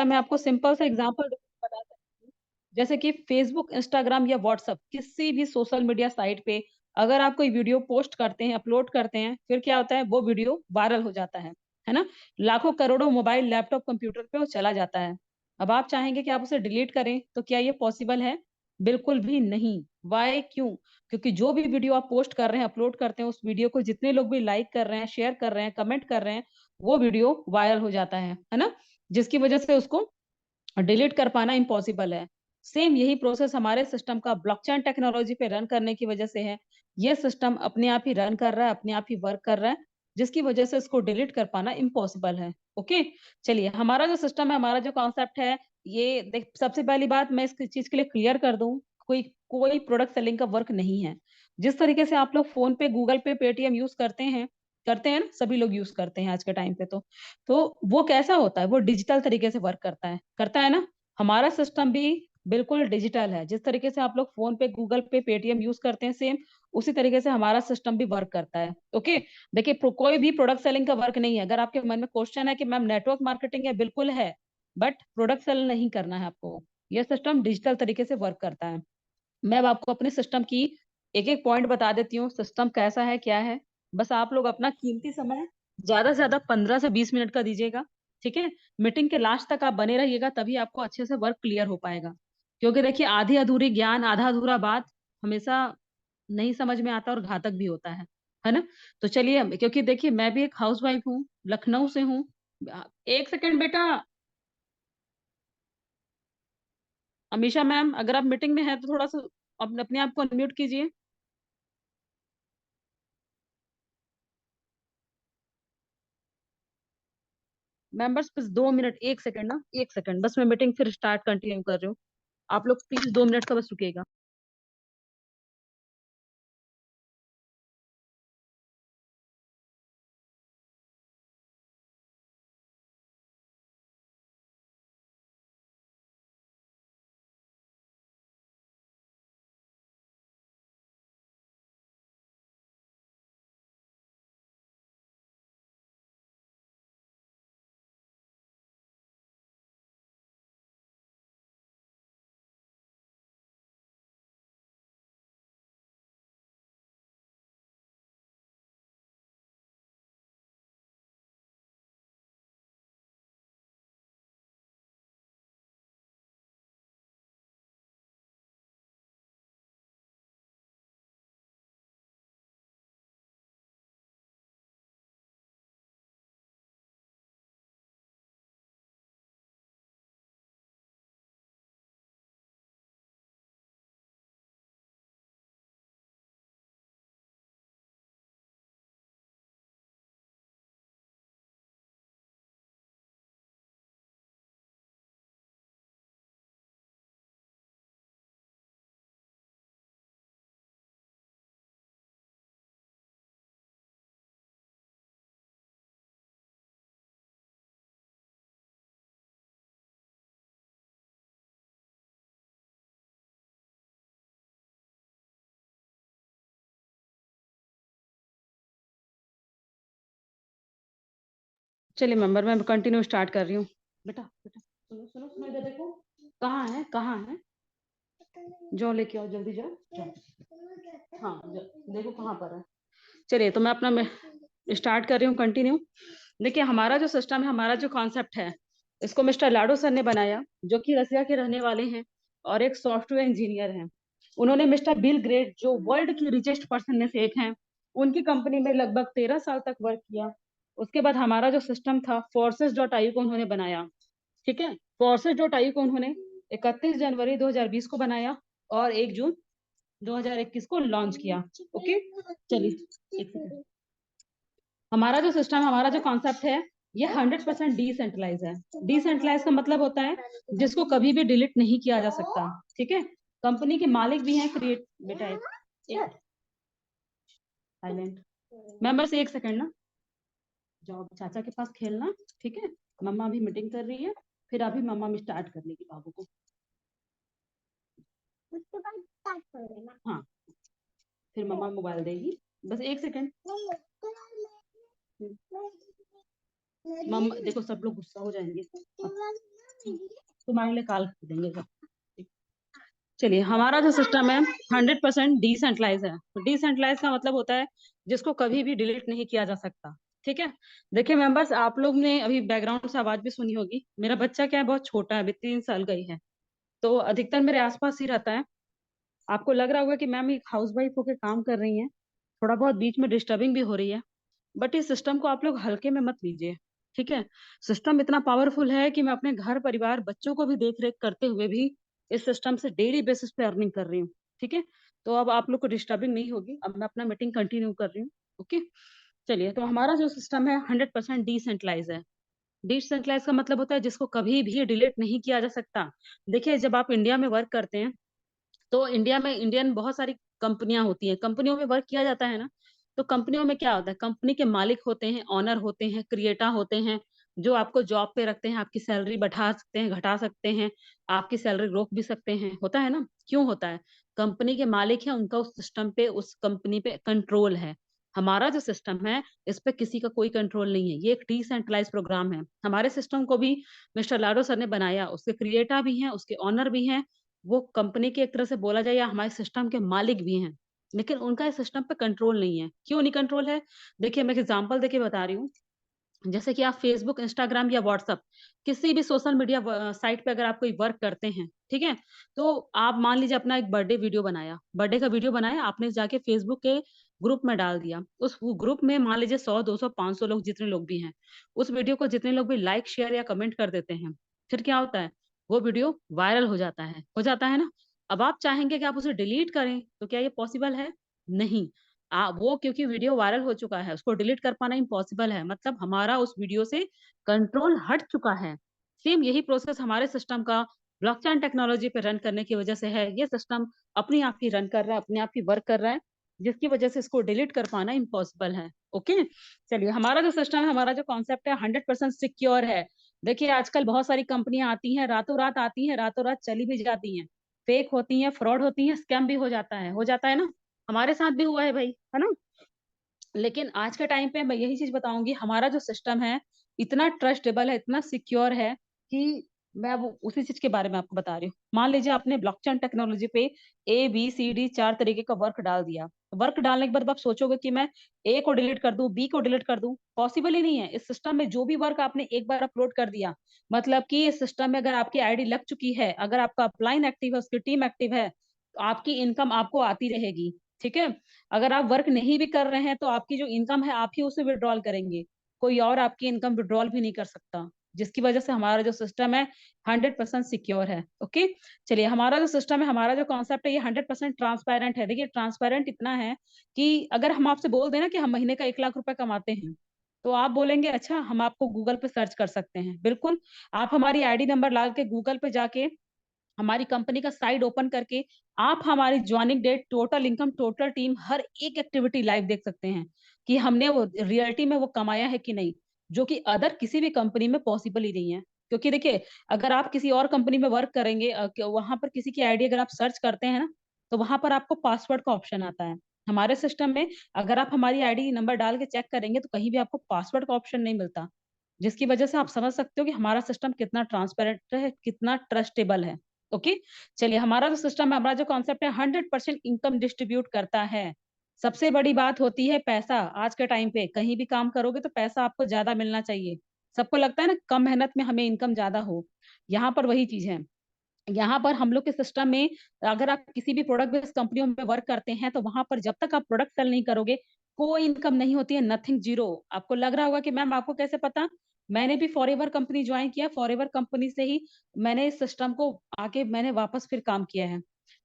इसका मैं आपको सिंपल सा एग्जांपल बता सकती हूँ। जैसे कि फेसबुक, इंस्टाग्राम या व्हाट्सएप, किसी भी सोशल मीडिया साइट पे अगर आप कोई वीडियो पोस्ट करते हैं, अपलोड करते हैं, फिर क्या होता है, वो वीडियो वायरल हो जाता है ना? लाखों करोड़ों मोबाइल, लैपटॉप, कंप्यूटर पे वो चला जाता है। अब आप चाहेंगे कि आप उसे डिलीट करें, तो क्या ये पॉसिबल है? बिल्कुल भी नहीं। वाई, क्यों? क्योंकि जो भी वीडियो आप पोस्ट कर रहे हैं, अपलोड करते हैं, उस वीडियो को जितने लोग भी लाइक कर रहे हैं, शेयर कर रहे हैं, कमेंट कर रहे हैं, वो वीडियो वायरल हो जाता है ना? जिसकी वजह से उसको डिलीट कर पाना इम्पॉसिबल है। सेम यही प्रोसेस हमारे सिस्टम का ब्लॉकचेन टेक्नोलॉजी पे रन करने की वजह से है। ये सिस्टम अपने आप ही रन कर रहा है, अपने आप ही वर्क कर रहा है, जिसकी वजह से इसको डिलीट कर पाना इम्पॉसिबल है। ओके, चलिए हमारा जो सिस्टम है, हमारा जो कॉन्सेप्ट है, ये देख, सबसे पहली बात मैं इस चीज के लिए क्लियर कर दूं, कोई कोई प्रोडक्ट सेलिंग का वर्क नहीं है। जिस तरीके से आप लोग फोन पे, गूगल पे, पेटीएम यूज करते हैं ना, सभी लोग यूज करते हैं आज के टाइम पे। तो वो कैसा होता है, वो डिजिटल तरीके से वर्क करता है ना? हमारा सिस्टम भी बिल्कुल डिजिटल है। जिस तरीके से आप लोग फोन पे, गूगल पे, पेटीएम यूज करते हैं, सेम उसी तरीके से हमारा सिस्टम भी वर्क करता है। ओके, देखिए कोई भी प्रोडक्ट सेलिंग का वर्क नहीं है। अगर आपके मन में क्वेश्चन है कि मैम नेटवर्क मार्केटिंग है, बिल्कुल है, बट प्रोडक्ट सेल नहीं करना है आपको। यह सिस्टम डिजिटल तरीके से वर्क करता है। मैं अब आपको अपने सिस्टम की एक एक पॉइंट बता देती हूँ, सिस्टम कैसा है, क्या है। बस आप लोग अपना कीमती समय ज्यादा से ज्यादा 15 से 20 मिनट का दीजिएगा। ठीक है? मीटिंग के लास्ट तक आप बने रहिएगा, तभी आपको अच्छे से वर्क क्लियर हो पाएगा। क्योंकि देखिए, आधी अधूरी ज्ञान, आधा अधूरा बात हमेशा नहीं समझ में आता और घातक भी होता है ना? तो चलिए, क्योंकि देखिए मैं भी एक हाउसवाइफ हूँ, लखनऊ से हूँ। एक सेकेंड बेटा। अमीषा मैम, अगर आप मीटिंग में हैं तो थोड़ा सा अपने आप को अनम्यूट कीजिए। मेंबर्स बस 2 मिनट, 1 सेकंड ना, 1 सेकंड बस, मैं मीटिंग फिर स्टार्ट कंटिन्यू कर रही हूँ। आप लोग प्लीज 2 मिनट का बस रुकिएगा। चलिए मेंबर, मैं कंटिन्यू स्टार्ट कर रही हूँ। बेटा बेटा, सुनो सुनो सुनो, इधर देखो। कहाँ है, कहाँ है? जाओ लेके आओ, जल्दी जाओ जाओ। हाँ देखो कहाँ पर है। चलिए, तो मैं अपना स्टार्ट कर रही हूँ, कंटिन्यू। देखिए, हमारा जो सिस्टम है, हमारा जो कॉन्सेप्ट है, इसको मिस्टर लाडो सर ने बनाया, जो कि रसिया के रहने वाले हैं और एक सॉफ्टवेयर इंजीनियर हैं। उन्होंने मिस्टर बिल ग्रेट, जो वर्ल्ड की रिचेस्ट पर्सन में से एक हैं, उनकी कंपनी में लगभग 13 साल तक वर्क किया। उसके बाद हमारा जो सिस्टम था, फोर्सेस डॉट आई को उन्होंने बनाया। ठीक है? फोर्सेस डॉट आई को उन्होंने 31 जनवरी 2020 को बनाया और 1 जून 2021 को लॉन्च किया। ओके, चलिए, एक सेकंड। हमारा जो सिस्टम, हमारा जो कॉन्सेप्ट है, ये 100% डिसेंट्रलाइज है। डिसेंट्रलाइज का मतलब होता है जिसको कभी भी डिलीट नहीं किया जा सकता। ठीक है? कंपनी के मालिक भी हैं, क्रिएट, बेटा एक साइलेंट। मेंबर्स, 1 सेकंड ना, जाओ चाचा के पास खेलना। ठीक है? मम्मा अभी मीटिंग कर रही है, फिर अभी मम्मा में स्टार्ट कर लेगी बाबू को। उसके बाद स्टार्ट कर देना। हाँ, फिर मम्मा मोबाइल देगी। बस 1 सेकंड। मम्मा देखो, सब लोग गुस्सा हो जाएंगे। तुम्हारे लिए कॉल कर देंगे सब। चलिए, हमारा जो सिस्टम है 100% डिसेंट्रलाइज है। तो डिसेंट्रलाइज का मतलब होता है जिसको कभी भी डिलीट नहीं किया जा सकता। ठीक है। देखिए मेंबर्स, आप लोग ने अभी बैकग्राउंड से आवाज भी सुनी होगी। मेरा बच्चा क्या है, बहुत छोटा है, अभी 3 साल का ही है, तो अधिकतर मेरे आसपास ही रहता है। आपको लग रहा होगा कि मैम एक हाउस वाइफ होकर काम कर रही हैं, थोड़ा बहुत बीच में डिस्टर्बिंग भी हो रही है, बट इस सिस्टम को आप लोग हल्के में मत लीजिए। ठीक है। सिस्टम इतना पावरफुल है कि मैं अपने घर परिवार बच्चों को भी देख रेख करते हुए भी इस सिस्टम से डेली बेसिस पे अर्निंग कर रही हूँ। ठीक है। तो अब आप लोग को डिस्टर्बिंग नहीं होगी। अब मैं अपना मीटिंग कंटिन्यू कर रही हूँ। ओके। चलिए, तो हमारा जो सिस्टम है 100% डिसेंट्रलाइज है। डिसेंट्रलाइज का मतलब होता है जिसको कभी भी डिलीट नहीं किया जा सकता। देखिए, जब आप इंडिया में वर्क करते हैं तो इंडिया में इंडियन बहुत सारी कंपनियां होती हैं, कंपनियों में वर्क किया जाता है ना। तो कंपनियों में क्या होता है, कंपनी के मालिक होते हैं, ऑनर होते हैं, क्रिएटा होते हैं, जो आपको जॉब पे रखते हैं, आपकी सैलरी बढ़ा सकते हैं, घटा सकते हैं, आपकी सैलरी रोक भी सकते हैं। होता है ना, क्यों होता है? कंपनी के मालिक है, उनका उस सिस्टम पे, उस कंपनी पे कंट्रोल है। हमारा जो सिस्टम है, इस पे किसी का कोई कंट्रोल नहीं है। ये एक डिसेंट्रलाइज प्रोग्राम है। हमारे सिस्टम को भी मिस्टर लाडो सर ने बनाया, उसके क्रिएटा भी हैं, उसके ऑनर भी हैं, वो कंपनी के एक तरह से बोला जाए या हमारे सिस्टम के मालिक भी हैं, लेकिन उनका इस सिस्टम पे कंट्रोल नहीं है। क्यों नहीं कंट्रोल है? देखिए, मैं एक एग्जांपल देके बता रही हूँ। जैसे कि आप फेसबुक, इंस्टाग्राम या व्हाट्सएप, किसी भी सोशल मीडिया साइट पे अगर आप कोई वर्क करते हैं, ठीक है, तो आप मान लीजिए अपना एक बर्थडे वीडियो बनाया, बर्थडे का वीडियो बनाया आपने, जाके फेसबुक के ग्रुप में डाल दिया। उस ग्रुप में मान लीजिए 100 200 500 लोग, जितने लोग भी हैं, उस वीडियो को जितने लोग भी लाइक शेयर या कमेंट कर देते हैं, फिर क्या होता है? वो वीडियो वायरल हो जाता है ना। अब आप चाहेंगे कि आप उसे डिलीट करें, तो क्या ये पॉसिबल है? नहीं। वो क्योंकि वीडियो वायरल हो चुका है, उसको डिलीट कर पाना इम्पॉसिबल है। मतलब हमारा उस वीडियो से कंट्रोल हट चुका है। सेम यही प्रोसेस हमारे सिस्टम का ब्लॉकचेन टेक्नोलॉजी पे रन करने की वजह से है। ये सिस्टम अपने आप ही रन कर रहा है, अपने आप ही वर्क कर रहा है, जिसकी वजह से इसको डिलीट कर पाना इम्पॉसिबल है। ओके। चलिए, हमारा जो सिस्टम है, हमारा जो कॉन्सेप्ट है, 100% सिक्योर है। देखिए, आजकल बहुत सारी कंपनियां आती हैं, रातों रात आती हैं, रातों रात चली भी जाती हैं, फेक होती हैं, फ्रॉड होती हैं, स्कैम भी हो जाता है ना। हमारे साथ भी हुआ है भाई, है ना। लेकिन आज के टाइम पे मैं यही चीज बताऊंगी, हमारा जो सिस्टम है इतना ट्रस्टेबल है, इतना सिक्योर है कि मैं वो उसी चीज के बारे में आपको बता रही हूँ। मान लीजिए आपने ब्लॉकचेन टेक्नोलॉजी पे ABCD 4 तरीके का वर्क डाल दिया। वर्क डालने के बाद आप सोचोगे कि मैं A को डिलीट कर दूं, B को डिलीट कर दूं, पॉसिबल ही नहीं है। इस सिस्टम में जो भी वर्क आपने एक बार अपलोड कर दिया, मतलब कि इस सिस्टम में अगर आपकी आईडी लग चुकी है, अगर आपका अपलाइन एक्टिव है, उसकी टीम एक्टिव है, तो आपकी इनकम आपको आती रहेगी। ठीक है। अगर आप वर्क नहीं भी कर रहे हैं तो आपकी जो इनकम है आप ही उसे विड्रॉल करेंगे, कोई और आपकी इनकम विड्रॉल भी नहीं कर सकता। जिसकी वजह से हमारा जो सिस्टम है 100% सिक्योर है। ओके। चलिए, हमारा जो सिस्टम है, हमारा जो कॉन्सेप्ट है, ये 100% ट्रांसपेरेंट है। देखिए, ट्रांसपेरेंट इतना है कि अगर हम आपसे बोल देना कि हम महीने का 1 लाख रुपए कमाते हैं, तो आप बोलेंगे अच्छा, हम आपको गूगल पे सर्च कर सकते हैं। बिल्कुल। आप हमारी आईडी नंबर डाल के गूगल पे जाके हमारी कंपनी का साइट ओपन करके आप हमारी joining date, total income, total team, हर एक एक्टिविटी लाइव देख सकते हैं कि हमने वो रियलिटी में वो कमाया है कि नहीं, जो कि अदर किसी भी कंपनी में पॉसिबल ही नहीं है। क्योंकि देखिए, अगर आप किसी और कंपनी में वर्क करेंगे, वहां पर किसी की आईडी अगर आप सर्च करते हैं ना, तो वहां पर आपको पासवर्ड का ऑप्शन आता है। हमारे सिस्टम में अगर आप हमारी आईडी नंबर डाल के चेक करेंगे तो कहीं भी आपको पासवर्ड का ऑप्शन नहीं मिलता, जिसकी वजह से आप समझ सकते हो कि हमारा सिस्टम कितना ट्रांसपेरेंट है, कितना ट्रस्टेबल है। ओके। चलिए, हमारा जो सिस्टम है, हमारा जो कॉन्सेप्ट है, 100% इनकम डिस्ट्रीब्यूट करता है। सबसे बड़ी बात होती है पैसा। आज के टाइम पे कहीं भी काम करोगे तो पैसा आपको ज्यादा मिलना चाहिए। सबको लगता है ना कम मेहनत में हमें इनकम ज्यादा हो, यहाँ पर वही चीज है। यहाँ पर हम लोग के सिस्टम में अगर आप किसी भी प्रोडक्ट बेस्ड कंपनियों में वर्क करते हैं तो वहां पर जब तक आप प्रोडक्ट सेल नहीं करोगे, कोई इनकम नहीं होती है, नथिंग, जीरो। आपको लग रहा होगा कि मैम आपको कैसे पता? मैंने भी फॉरएवर कंपनी ज्वाइन किया, फॉरएवर कंपनी से ही मैंने इस सिस्टम को आके मैंने वापस फिर काम किया है।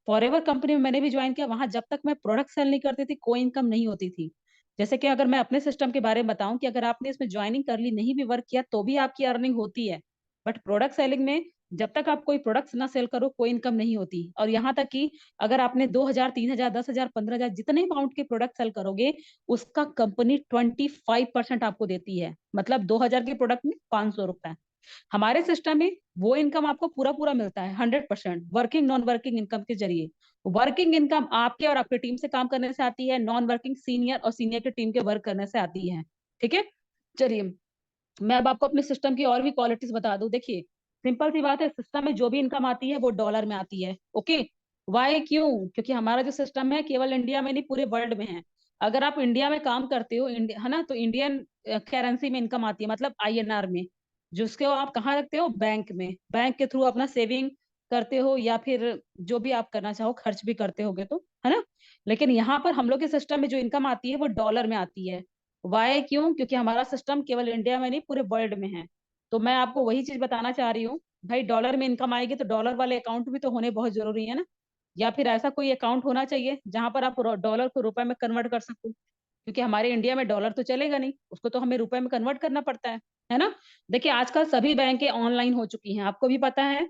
फॉरएवर कंपनी में मैंने भी ज्वाइन किया, वहां जब तक मैं प्रोडक्ट सेल नहीं करती थी कोई इनकम नहीं होती थी। जैसे कि अगर मैं अपने सिस्टम के बारे में बताऊं कि अगर आपने इसमें ज्वाइनिंग कर ली, नहीं भी वर्क किया, तो भी आपकी अर्निंग होती है। बट प्रोडक्ट सेलिंग में जब तक आप कोई प्रोडक्ट्स ना सेल करो कोई इनकम नहीं होती। और यहाँ तक कि अगर आपने 2,000 3,000 10,000 15,000 जितने अमाउंट के प्रोडक्ट सेल करोगे, उसका कंपनी 25% आपको देती है। मतलब 2,000 के प्रोडक्ट में 500 रुपए। हमारे सिस्टम में वो इनकम आपको पूरा पूरा मिलता है, 100% वर्किंग नॉन वर्किंग इनकम के जरिए। वर्किंग इनकम आपके और आपके टीम से काम करने से आती है, नॉन वर्किंग सीनियर और सीनियर के टीम के वर्क करने से आती है। ठीक है। चलिए, मैं अब आपको अपने सिस्टम की और भी क्वालिटीज बता दूं। देखिए, सिंपल सी बात है, सिस्टम में जो भी इनकम आती है वो डॉलर में आती है। ओके, वाई क्यों? क्योंकि हमारा जो सिस्टम है केवल इंडिया में नहीं पूरे वर्ल्ड में है। अगर आप इंडिया में काम करते हो, इंडिया है ना, तो इंडियन करेंसी में इनकम आती है, मतलब आईएनआर में, जिसके आप कहाँ रखते हो? बैंक में। बैंक के थ्रू अपना सेविंग करते हो या फिर जो भी आप करना चाहो खर्च भी करते होगे तो, है ना। लेकिन यहाँ पर हम लोग के सिस्टम में जो इनकम आती है वो डॉलर में आती है। वाई क्यों? क्योंकि हमारा सिस्टम केवल इंडिया में नहीं पूरे वर्ल्ड में है। तो मैं आपको वही चीज बताना चाह रही हूँ, भाई डॉलर में इनकम आएगी तो डॉलर वाले अकाउंट भी तो होने बहुत जरूरी है ना। या फिर ऐसा कोई अकाउंट होना चाहिए जहां पर आप डॉलर को रुपए में कन्वर्ट कर सको, क्योंकि हमारे इंडिया में डॉलर तो चलेगा नहीं, उसको तो हमें रुपए में कन्वर्ट करना पड़ता है ना। देखिए आजकल सभी बैंकें ऑनलाइन हो चुकी हैं, आपको भी पता है।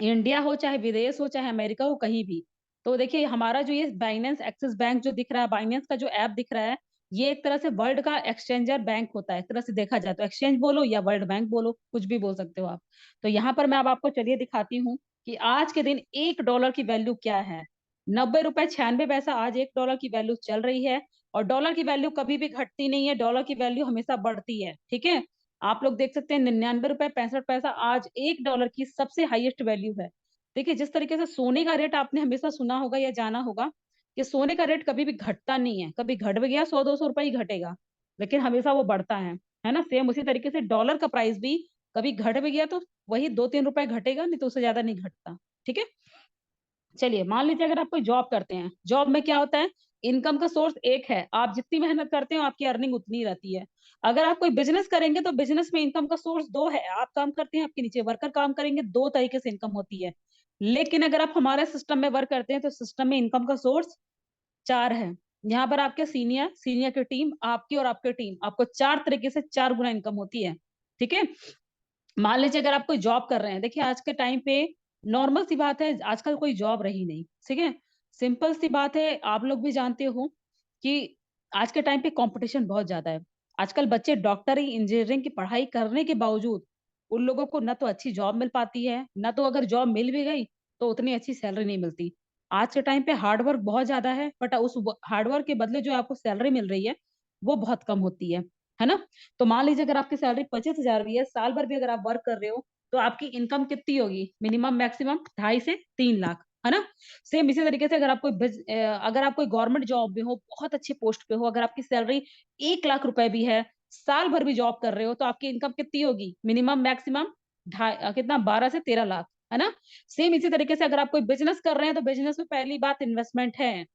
इंडिया हो चाहे विदेश हो चाहे अमेरिका हो, कहीं भी। तो देखिए हमारा जो ये बाइनेंस एक्सिस बैंक जो दिख रहा है, बाइनेंस का जो ऐप दिख रहा है, ये एक तरह से वर्ल्ड का एक्सचेंजर बैंक होता है, एक तरह से देखा जाए तो। एक्सचेंज बोलो या वर्ल्ड बैंक बोलो, कुछ भी बोल सकते हो आप। तो यहाँ पर मैं अब आपको चलिए दिखाती हूँ कि आज के दिन $1 की वैल्यू क्या है। 90 रुपए 96 पैसा आज $1 की वैल्यू चल रही है। और डॉलर की वैल्यू कभी भी घटती नहीं है, डॉलर की वैल्यू हमेशा बढ़ती है, ठीक है। आप लोग देख सकते हैं 99 रुपए 65 पैसा आज $1 की सबसे हाईएस्ट वैल्यू है। देखिए जिस तरीके से सोने का रेट आपने हमेशा सुना होगा या जाना होगा कि सोने का रेट कभी भी घटता नहीं है, कभी घट भी गया 100-200 रुपए ही घटेगा, लेकिन हमेशा वो बढ़ता है ना। सेम उसी तरीके से डॉलर का प्राइस भी कभी घट भी गया तो वही 2-3 रुपए घटेगा, नहीं तो उससे ज्यादा नहीं घटता, ठीक है। चलिए मान लीजिए अगर आप कोई जॉब करते हैं, जॉब में क्या होता है? इनकम का सोर्स एक है, आप जितनी मेहनत करते हो आपकी अर्निंग उतनी ही रहती है। अगर आप कोई बिजनेस करेंगे तो बिजनेस में इनकम का सोर्स दो है, आप काम करते हैं, आपके नीचे वर्कर काम करेंगे, दो तरीके से इनकम होती है। लेकिन अगर आप हमारे सिस्टम में वर्क करते हैं तो सिस्टम में इनकम का सोर्स चार है। यहाँ पर आपके सीनियर सीनियर की टीम, आपकी और आपकी टीम, आपको चार तरीके से 4 गुना इनकम होती है, ठीक है। मान लीजिए अगर आप कोई जॉब कर रहे हैं, देखिए आज के टाइम पे नॉर्मल सी बात है, आजकल कोई जॉब रही नहीं, ठीक है। सिंपल सी बात है, आप लोग भी जानते हो कि आज के टाइम पे कंपटीशन बहुत ज्यादा है। आजकल बच्चे डॉक्टरी इंजीनियरिंग की पढ़ाई करने के बावजूद उन लोगों को न तो अच्छी जॉब मिल पाती है, न तो अगर जॉब मिल भी गई तो उतनी अच्छी सैलरी नहीं मिलती। आज के टाइम पे हार्डवर्क बहुत ज्यादा है, बट उस हार्डवर्क के बदले जो आपको सैलरी मिल रही है वो बहुत कम होती है ना। तो मान लीजिए अगर आपकी सैलरी 25,000 भी है, साल भर भी अगर आप वर्क कर रहे हो, तो आपकी इनकम कितनी होगी? मिनिमम मैक्सिमम 2.5 से 3 लाख, है ना। सेम इसी तरीके से अगर आप कोई गवर्नमेंट जॉब में हो, बहुत अच्छी पोस्ट पे हो, अगर आपकी सैलरी 1 लाख रुपए भी है, साल भर भी जॉब कर रहे हो, तो आपकी इनकम कितनी होगी? मिनिमम मैक्सिमम कितना? 12 से 13 लाख, है ना। सेम इसी तरीके से अगर आप कोई बिजनेस कर रहे हैं तो बिजनेस में पहली बात इन्वेस्टमेंट है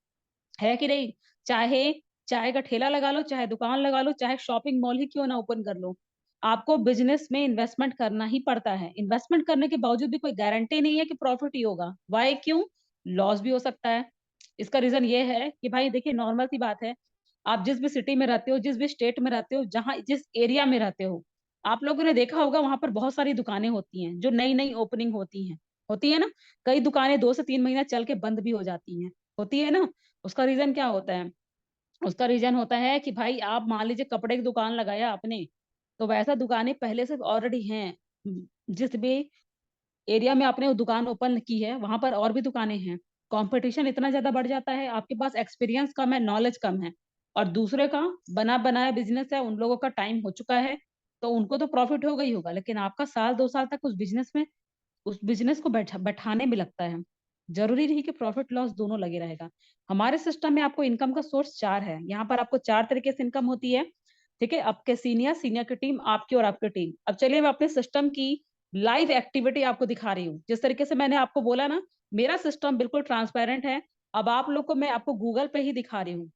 कि नहीं। चाहे चाय का ठेला लगा लो, चाहे दुकान लगा लो, चाहे शॉपिंग मॉल ही क्यों ना ओपन कर लो, आपको बिजनेस में इन्वेस्टमेंट करना ही पड़ता है। इन्वेस्टमेंट करने के बावजूद भी कोई गारंटी नहीं है कि प्रॉफिट ही होगा। वाई क्यों? लॉस भी हो सकता है। इसका रीजन ये है कि भाई देखिए नॉर्मल सी बात है, आप जिस भी सिटी में रहते हो, जिस भी स्टेट में रहते हो, जहाँ जिस एरिया में रहते हो, आप लोगों ने देखा होगा वहां पर बहुत सारी दुकानें होती हैं जो नई नई ओपनिंग होती है ना। कई दुकानें 2 से 3 महीना चल के बंद भी हो जाती हैं, होती है ना। उसका रीजन क्या होता है? उसका रीजन होता है कि भाई आप मान लीजिए कपड़े की दुकान लगाया आपने, तो वैसा दुकानें पहले से ऑलरेडी हैं। जिस भी एरिया में आपने वो दुकान ओपन की है वहां पर और भी दुकानें हैं। कंपटीशन इतना ज्यादा बढ़ जाता है, आपके पास एक्सपीरियंस कम है, नॉलेज कम है, और दूसरे का बना बनाया बिजनेस है, उन लोगों का टाइम हो चुका है, तो उनको तो प्रॉफिट होगा ही होगा, लेकिन आपका साल 2 साल तक उस बिजनेस को बैठाने में लगता है। जरूरी नहीं कि प्रॉफिट लॉस दोनों लगे रहेगा। हमारे सिस्टम में आपको इनकम का सोर्स चार है, यहाँ पर आपको चार तरीके से इनकम होती है, ठीक है। आपके सीनियर सीनियर की टीम, आपकी और आपकी टीम। अब चलिए मैं अपने सिस्टम की लाइव एक्टिविटी आपको दिखा रही हूँ। जिस तरीके से मैंने आपको बोला ना, मेरा सिस्टम बिल्कुल ट्रांसपेरेंट है। अब आप लोग को मैं आपको गूगल पे ही दिखा रही हूँ।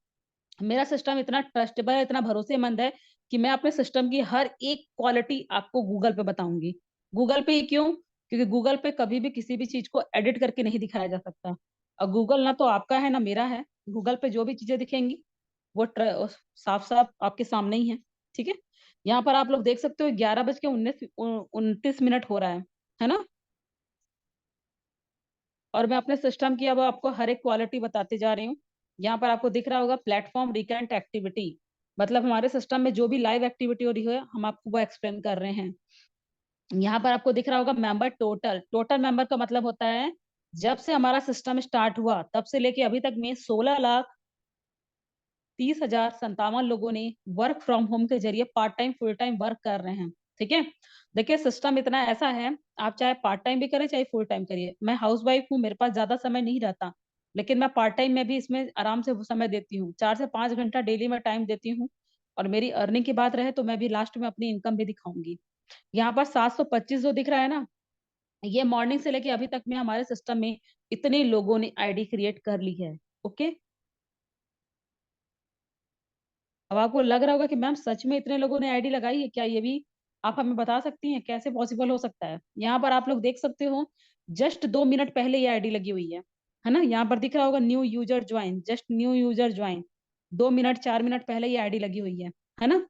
मेरा सिस्टम इतना ट्रस्टेबल है, इतना भरोसेमंद है कि मैं अपने सिस्टम की हर एक क्वालिटी आपको गूगल पे बताऊंगी। गूगल पे ही क्यों? क्योंकि गूगल पे कभी भी किसी भी चीज को एडिट करके नहीं दिखाया जा सकता। और गूगल ना तो आपका है ना मेरा है। गूगल पे जो भी चीजें दिखेंगी वो साफ साफ आपके सामने ही है, ठीक है। यहाँ पर आप लोग देख सकते हो 11:29 हो रहा है ना। और मैं अपने सिस्टम की अब आपको हर एक क्वालिटी बताते जा रही हूँ। यहाँ पर आपको दिख रहा होगा प्लेटफॉर्म रिकरेंट एक्टिविटी, मतलब हमारे सिस्टम में जो भी लाइव एक्टिविटी हो रही है हम आपको वो एक्सप्लेन कर रहे हैं। यहाँ पर आपको दिख रहा होगा मेंबर टोटल। टोटल मेंबर का मतलब होता है जब से हमारा सिस्टम स्टार्ट हुआ तब से लेके अभी तक में 16,30,57 लोगों ने वर्क फ्रॉम होम के जरिए part time full time work कर रहे हैं। ठीक है। देखिए सिस्टम इतना ऐसा है, आप चाहे पार्ट टाइम भी करें चाहे फुल टाइम करिए। मैं हाउस वाइफ हूँ, मेरे पास ज्यादा समय नहीं रहता, लेकिन मैं पार्ट टाइम में भी इसमें आराम से वो समय देती हूँ, 4 से 5 घंटा डेली मैं टाइम देती हूँ। और मेरी अर्निंग की बात रहे तो मैं भी लास्ट में अपनी इनकम भी दिखाऊंगी। यहाँ पर 725 जो दिख रहा है ना, ये मॉर्निंग से लेके अभी तक में हमारे सिस्टम में इतने लोगों ने आईडी क्रिएट कर ली है। ओके। अब आपको लग रहा होगा कि मैम सच में इतने लोगों ने आईडी लगाई है क्या, ये भी आप हमें बता सकती हैं कैसे पॉसिबल हो सकता है। यहाँ पर आप लोग देख सकते हो, जस्ट 2 मिनट पहले ये आईडी लगी हुई है ना। यहाँ पर दिख रहा होगा new user join, just new user join. 2 minute 4 minute पहले ये आईडी लगी हुई है ना।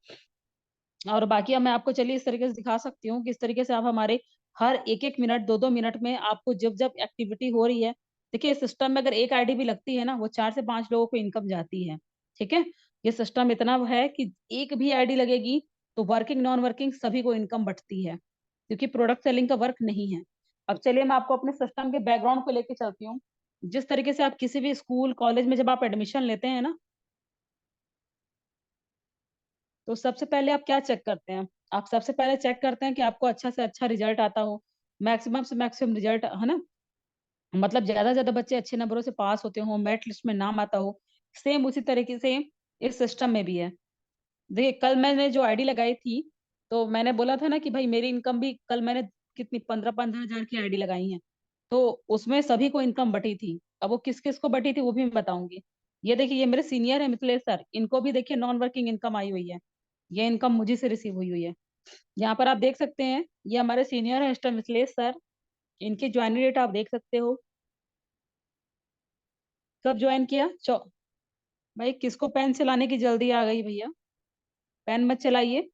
और बाकी अब मैं आपको चलिए इस तरीके से दिखा सकती हूँ, किस तरीके से आप हमारे हर एक एक मिनट 2-2 मिनट में आपको जब जब एक्टिविटी हो रही है। देखिए सिस्टम में अगर एक आईडी भी लगती है ना, वो 4 से 5 लोगों को इनकम जाती है। ठीक है। ये सिस्टम इतना है कि एक भी आईडी लगेगी तो वर्किंग नॉन वर्किंग सभी को इनकम बटती है, क्योंकि प्रोडक्ट सेलिंग का वर्क नहीं है। अब चलिए मैं आपको अपने सिस्टम के बैकग्राउंड को लेके चलती हूँ। जिस तरीके से आप किसी भी स्कूल कॉलेज में जब आप एडमिशन लेते हैं ना, तो सबसे पहले आप क्या चेक करते हैं। आप सबसे पहले चेक करते हैं कि आपको अच्छा से अच्छा रिजल्ट आता हो, मैक्सिमम से मैक्सिमम रिजल्ट, है ना। मतलब ज्यादा से ज्यादा बच्चे अच्छे नंबरों से पास होते हो, मेरिट लिस्ट में नाम आता हो। सेम उसी तरीके से इस सिस्टम में भी है। देखिए कल मैंने जो आईडी लगाई थी, तो मैंने बोला था ना कि भाई मेरी इनकम भी कल मैंने कितनी 15-15 हजार की आईडी लगाई है, तो उसमें सभी को इनकम बटी थी। अब वो किस किस को बटी थी वो भी मैं बताऊंगी। ये देखिए ये मेरे सीनियर है मिथिलेश सर, इनको भी देखिए नॉन वर्किंग इनकम आई हुई है। ये इनकम मुझे से रिसीव हुई हुई है। यहाँ पर आप देख सकते हैं, ये हमारे सीनियर है मिस्टर मिथिलेश सर। इनकी ज्वाइनिंग डेट आप देख सकते हो, कब ज्वाइन किया भाई किसको पेन चलाने की जल्दी आ गई भैया, पेन मत चलाइए।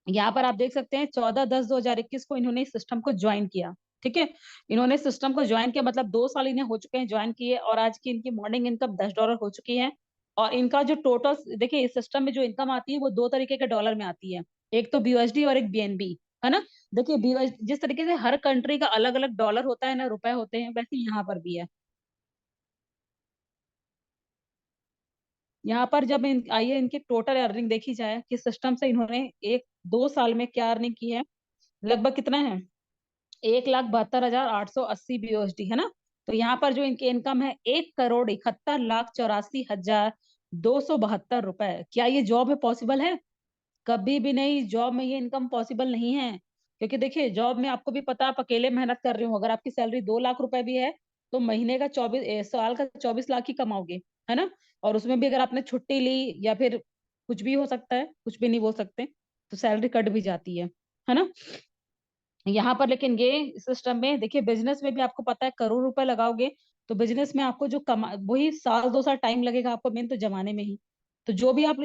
यहाँ पर आप देख सकते हैं 14/10/2021 को इन्होंने इस सिस्टम को ज्वाइन किया। ठीक है। इन्होंने सिस्टम को ज्वाइन किया, मतलब 2 साल इन्हें हो चुके हैं ज्वाइन किए, और आज की इनकी मॉर्निंग इनकम $10 हो चुकी है। और इनका जो टोटल देखिए इस सिस्टम में जो इनकम आती है वो दो तरीके के डॉलर में आती है, एक तो बीयूएसडी और एक बीएनबी, है ना। देखिए बीयूएस जिस तरीके से हर कंट्री का अलग अलग डॉलर होता है ना, रुपए होते हैं, वैसे यहाँ पर भी है। यहाँ पर जब आइए इनकी टोटल अर्निंग देखी जाए कि सिस्टम से इन्होंने 1-2 साल में क्या अर्निंग की है। लगभग कितना है, 1,72,880 बीओएसडी, है ना। तो यहाँ पर जो इनकी इनकम है 1,71,84,272 रुपए। क्या ये जॉब में पॉसिबल है? कभी भी नहीं, जॉब में ये इनकम पॉसिबल नहीं है। क्योंकि देखिए जॉब में आपको भी पता, आप अकेले मेहनत कर रहे हो, अगर आपकी सैलरी 2 लाख रुपए भी है तो महीने का 24 साल का 24 लाख ही कमाओगे, है ना। और उसमें भी अगर आपने छुट्टी ली या फिर कुछ भी हो सकता है, कुछ भी नहीं बोल सकते, तो सैलरी कट भी जाती है ना। यहाँ पर लेकिन ये सिस्टम में देखिए, बिजनेस में भी आपको पता है करोड़ रुपए लगाओगे तो बिजनेस में आपको जो कमा वही 1-2 साल टाइम लगेगा आपको मेन तो जमाने में ही। तो जो भी आप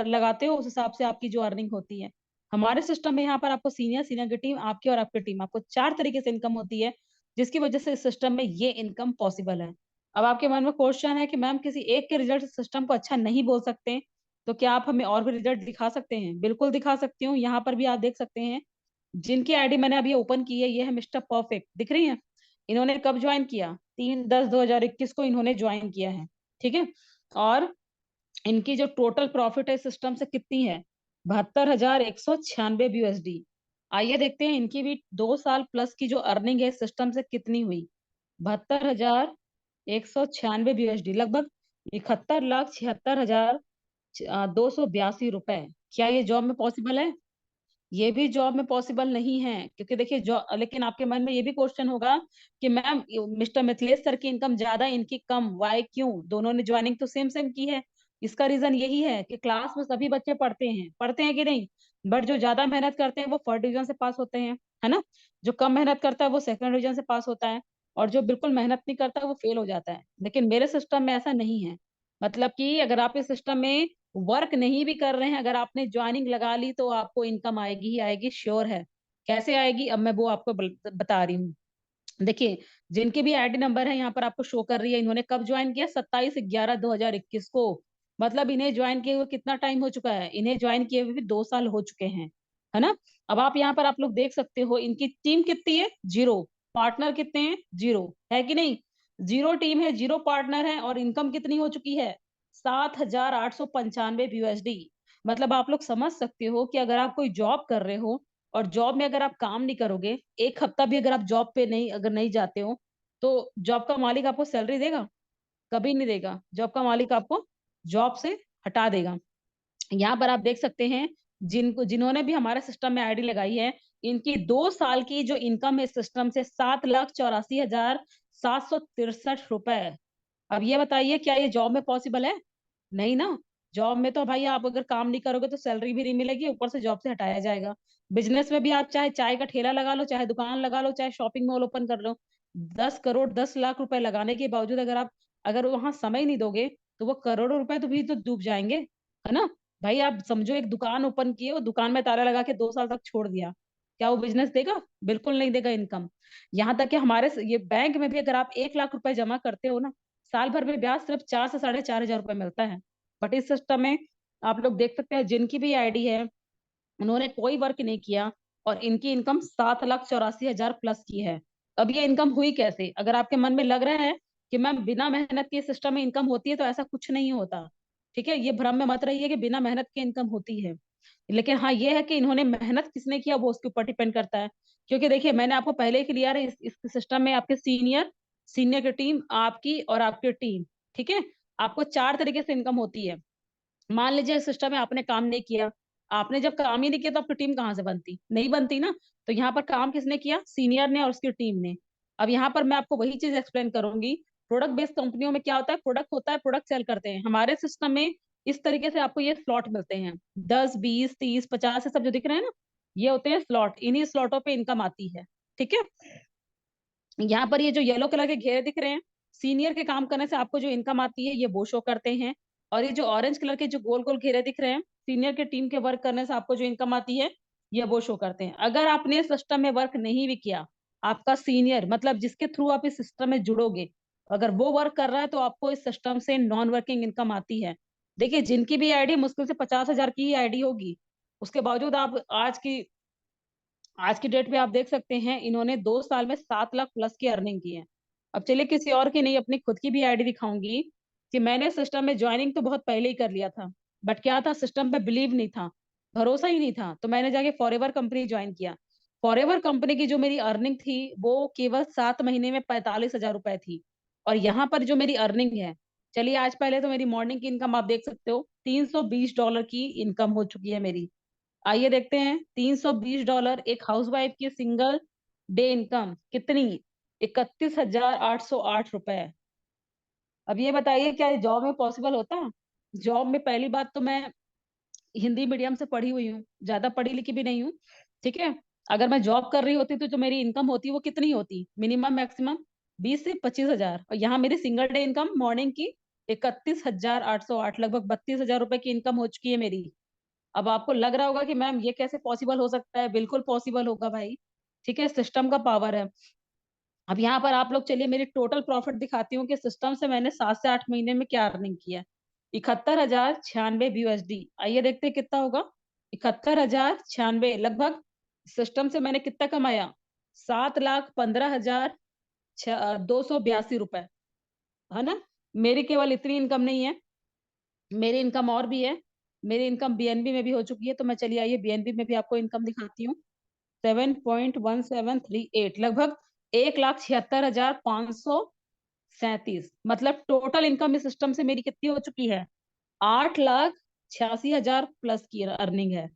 लगाते हो उस हिसाब से आपकी जो अर्निंग होती है। हमारे सिस्टम में यहाँ पर आपको सीनियर सीनियर की टीम आपकी और आपकी टीम आपको 4 तरीके से इनकम होती है, जिसकी वजह से इस सिस्टम में ये इनकम पॉसिबल है। अब आपके मन में क्वेश्चन है कि मैम किसी एक के रिजल्ट सिस्टम को अच्छा नहीं बोल सकते, तो क्या आप हमें और भी रिजल्ट दिखा सकते हैं? बिल्कुल दिखा सकती हूँ। यहाँ पर भी आप देख सकते हैं, जिनकी आईडी मैंने अभी ओपन की है, ये है मिस्टर परफेक्ट, दिख रही है। इन्होंने कब ज्वाइन किया? 3/10/2021 को इन्होंने ज्वाइन किया है। ठीक है। और इनकी जो टोटल प्रॉफिट है सिस्टम से कितनी है, 72,196 यूएसडी। आइए देखते हैं इनकी भी 2 साल प्लस की जो अर्निंग है सिस्टम से कितनी हुई। 72,196 यूएसडी, लगभग 71,76,282 रुपए। क्या ये जॉब में पॉसिबल है? ये भी जॉब में पॉसिबल नहीं है, क्योंकि देखिए जॉब, लेकिन आपके मन में ये भी क्वेश्चन होगा कि मैम मिस्टर मिथिलेश सर की इनकम ज्यादा इनकी कम, वाई क्यों? दोनों ने ज्वाइनिंग तो सेम सेम की है। इसका रीजन यही है कि क्लास में सभी बच्चे पढ़ते हैं कि नहीं, बट जो ज्यादा मेहनत करते हैं वो फर्स्ट डिवीजन से पास होते हैं, है ना। जो कम मेहनत करता है वो सेकंड डिवीजन से पास होता है, और जो बिल्कुल मेहनत नहीं करता वो फेल हो जाता है। लेकिन मेरे सिस्टम में ऐसा नहीं है। मतलब कि अगर आप इस सिस्टम में वर्क नहीं भी कर रहे हैं, अगर आपने ज्वाइनिंग लगा ली तो आपको इनकम आएगी ही आएगी, श्योर है। कैसे आएगी अब मैं वो आपको बता रही हूँ। देखिए जिनके भी आईडी नंबर है यहाँ पर आपको शो कर रही है, इन्होंने कब ज्वाइन किया? 27/11/2021 को। मतलब इन्हें ज्वाइन किए हुए कितना टाइम हो चुका है? इन्हें ज्वाइन किए हुए भी 2 साल हो चुके हैं, है ना। अब आप यहाँ पर आप लोग देख सकते हो इनकी टीम कितनी है, 0। पार्टनर कितने हैं? 0 है कि नहीं। 0 टीम है, 0 पार्टनर है, और इनकम कितनी हो चुकी है? 7,895 यूएसडी। मतलब आप लोग समझ सकते हो कि अगर आप कोई जॉब कर रहे हो और जॉब में अगर आप काम नहीं करोगे, एक हफ्ता भी अगर आप जॉब पे नहीं अगर नहीं जाते हो, तो जॉब का मालिक आपको सैलरी देगा? कभी नहीं देगा। जॉब का मालिक आपको जॉब से हटा देगा। यहाँ पर आप देख सकते हैं, जिन्होंने भी हमारे सिस्टम में आईडी लगाई है, इनकी 2 साल की जो इनकम है सिस्टम से 7,84,763 रुपए है। अब ये बताइए, क्या ये जॉब में पॉसिबल है? नहीं ना। जॉब में तो भाई आप अगर काम नहीं करोगे तो सैलरी भी नहीं मिलेगी, ऊपर से जॉब से हटाया जाएगा। बिजनेस में भी आप चाहे चाय का ठेला लगा लो, चाहे दुकान लगा लो, चाहे शॉपिंग मॉल ओपन कर लो, 10 करोड़ 10 लाख रुपए लगाने के बावजूद अगर वहां समय नहीं दोगे, तो वो करोड़ों रुपए तो भी तो डूब जाएंगे, है ना। भाई आप समझो, एक दुकान ओपन किए, वो दुकान में ताला लगा के 2 साल तक छोड़ दिया, क्या वो बिजनेस देगा? बिल्कुल नहीं देगा इनकम। यहाँ तक कि ये बैंक में भी अगर आप 1 लाख रुपए जमा करते हो ना, साल भर में ब्याज सिर्फ 4 से 4.5 हजार रुपए मिलता है। बट इस सिस्टम में आप लोग देख सकते हैं, जिनकी भी आईडी है, उन्होंने कोई वर्क नहीं किया, और इनकी इनकम 7,84,000 प्लस की है। अब ये इनकम हुई कैसे? अगर आपके मन में लग रहा है कि मैम बिना मेहनत के सिस्टम में इनकम होती है, तो ऐसा कुछ नहीं होता। ठीक है, ये भ्रम में मत रहिए कि बिना मेहनत के इनकम होती है। लेकिन हाँ, ये है कि इन्होंने मेहनत किसने किया, वो उसके ऊपर डिपेंड करता है। क्योंकि देखिए, मैंने आपको पहले ही क्लियर है, इस सिस्टम में आपके सीनियर सीनियर की टीम, आपकी और आपकी टीम, ठीक है, आपको 4 तरीके से इनकम होती है। मान लीजिए सिस्टम में आपने काम नहीं किया, आपने जब काम ही नहीं किया, तो आपकी टीम कहाँ से बनती? नहीं बनती ना। तो यहाँ पर काम किसने किया? सीनियर ने और उसकी टीम ने। अब यहाँ पर मैं आपको वही चीज एक्सप्लेन करूंगी। प्रोडक्ट बेस्ड कंपनियों में क्या होता है, प्रोडक्ट होता है, प्रोडक्ट सेल करते हैं। हमारे सिस्टम में इस तरीके से आपको ये स्लॉट मिलते हैं, 10, 20, 30, 50, ये सब जो दिख रहे हैं ना, ये होते हैं स्लॉट। इन्हीं स्लॉटों पे इनकम आती है। ठीक है, यहाँ पर ये जो येलो कलर के घेरे दिख रहे हैं, सीनियर के काम करने से आपको जो इनकम आती है, ये वो शो करते हैं। और ये जो ऑरेंज कलर के जो गोल गोल घेरे दिख रहे हैं, सीनियर के टीम के वर्क करने से आपको जो इनकम आती है, ये वो शो करते हैं। अगर आपने सिस्टम में वर्क नहीं भी किया, आपका सीनियर मतलब जिसके थ्रू आप इस सिस्टम में जुड़ोगे, अगर वो वर्क कर रहा है, तो आपको इस सिस्टम से नॉन वर्किंग इनकम आती है। देखिए, जिनकी भी आईडी मुश्किल से 50,000 की ही आईडी होगी, उसके बावजूद आप आज की डेट पे आप देख सकते हैं, इन्होंने 2 साल में 7 लाख प्लस की अर्निंग की है। अब चलिए, किसी और की नहीं, अपनी खुद की भी आईडी दिखाऊंगी कि मैंने सिस्टम में ज्वाइनिंग तो बहुत पहले ही कर लिया था, बट क्या था, सिस्टम पे बिलीव नहीं था, भरोसा ही नहीं था, तो मैंने जाके फॉरएवर कंपनी ज्वाइन किया। फॉरएवर कंपनी की जो मेरी अर्निंग थी, वो केवल 7 महीने में 45,000 रुपए थी। और यहाँ पर जो मेरी अर्निंग है, चलिए आज पहले तो मेरी मॉर्निंग की इनकम आप देख सकते हो, $320 की इनकम हो चुकी है मेरी। आइए देखते हैं, $320 एक हाउसवाइफ की सिंगल डे इनकम कितनी? 31,808 रुपए। अब ये बताइए, क्या ये जॉब में पॉसिबल होता? जॉब में पहली बात तो मैं हिंदी मीडियम से पढ़ी हुई हूँ, ज्यादा पढ़ी लिखी भी नहीं हूँ। ठीक है, अगर मैं जॉब कर रही होती तो जो मेरी इनकम होती वो कितनी होती? मिनिमम मैक्सिमम 20 से 25 हजार, और यहाँ मेरी सिंगल डे इनकम मॉर्निंग की 31,808, लगभग 32,000 रुपए की इनकम हो चुकी है मेरी। अब आपको लग रहा होगा कि मैम ये कैसे पॉसिबल हो सकता है? बिल्कुल पॉसिबल होगा भाई। ठीक है, सिस्टम का पावर है। अब यहाँ पर आप लोग चलिए, मेरी टोटल प्रॉफिट दिखाती हूँ कि सिस्टम से मैंने 7 से 8 महीने में क्या अर्निंग किया है। 71,096 USD। आइए देखते हैं कितना होगा। 71,096 लगभग। सिस्टम से मैंने कितना कमाया? 7,15,282 रुपए, है ना। मेरी केवल इतनी इनकम नहीं है, मेरी इनकम और भी है। मेरी इनकम बीएनबी में भी हो चुकी है, तो मैं चलिए आइए बीएनबी में भी आपको इनकम दिखाती हूँ। 7.1738, लगभग 1,76,537, मतलब टोटल इनकम इस सिस्टम से मेरी कितनी हो चुकी है? 8,86,000 प्लस की अर्निंग है।